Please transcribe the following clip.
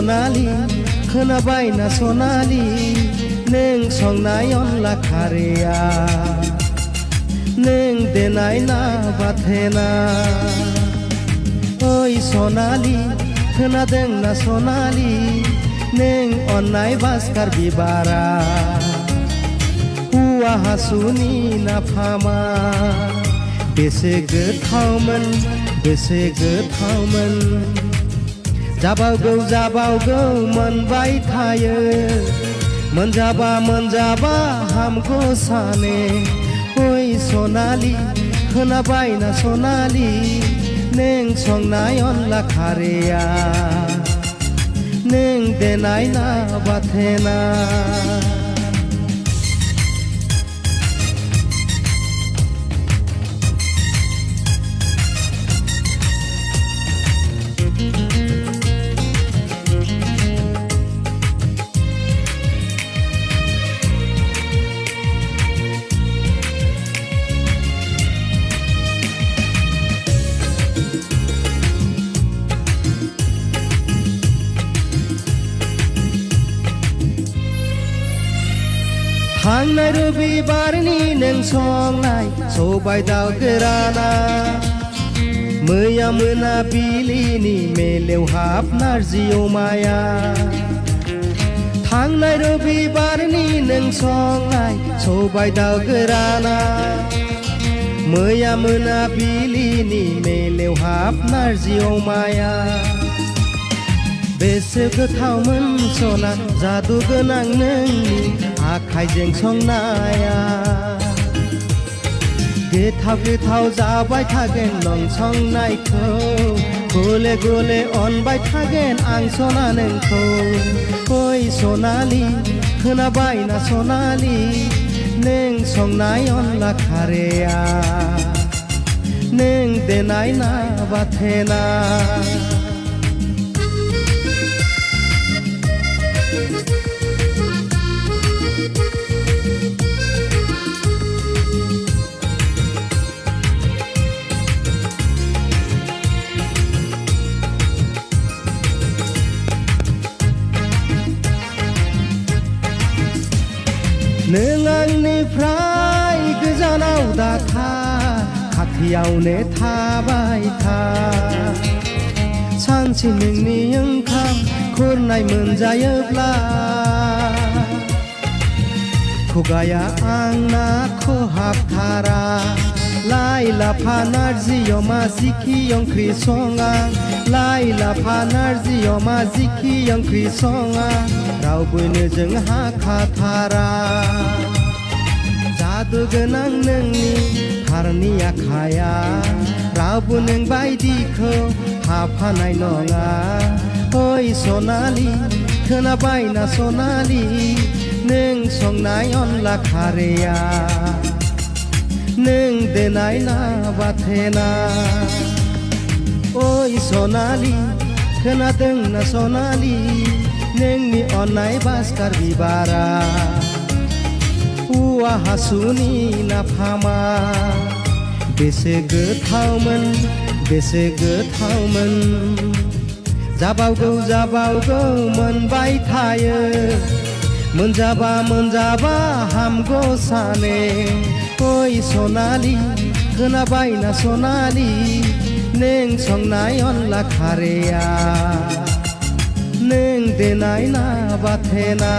सनालि खोनाबाय ना सनालि नों संनाय अनला खारैया नों देनाय ना बाथोना ओइ सनालि खोनादों ना सनालि नों अननाय बास्कार बिबारा हुआ हासुनि नाफामा बेसे गोथावमोन बेसे गोथावमोन जाबावगौ मोनबाय थायो मोनजाबा हामगौ साने ओइ सनालि खोनाबाय ना सनालि नों संनाय अनला खारैया नों देनाय ना बाथोना थांनाय रबिबारनि नों संनाय सबाय दाउ गोराना मैया मोनाबिलिनि मेलेवहाब नारजि अमाया थांनाय रबिबारनि नों संनाय सबाय दाउ गोराना मैया मोनाबिलिनि मेलेवहाब नारजि अमाया बेसे गोथावमोन सना जादु गोनां नोंनि आखाइजों संनाया गोथाव जाबाय थागोन नों संनायखौ गले गले अनबाय थागोन आं सना नोंखौ ओइ सनालि खोनाबाय ना सनालि नों संनाय अनला खारैया नों देनाय ना बाथोना नों आंनिफ्राय गोजानाव दाथा खाथियावनो थाबाय था सानसे नोंनि ओंखाम खुरनाय मोनजायोब्ला खुगाया आंना खहाबथारा लाइ लाफा नारजि अमा जिखि ओंख्रि सङा लाइ लाफा नारजि अमा जिखि ओंख्रि सङा रावबोनो जों हाखाथारा जादु गोनां नोंनि फारनि आखाया रावबो नों बायदिखौ हाफानाय नङा ओइ सनालि खोनाबाय ना सनालि नों संनाय अनला खारैया नों देनाय ना बाथोना ओइ सनालि खोनादों ना सनालि नोंनि अननाय बास्कार बिबारा हुआ हासुनि नाफामा बेसे गोथावमोन जाबावगौ मोनबाय थायो मोनजाबा हामगौ साने ओइ सनालि खोनाबाय ना सनालि नों संनाय अनला खारैया नों देनाय ना बाथोना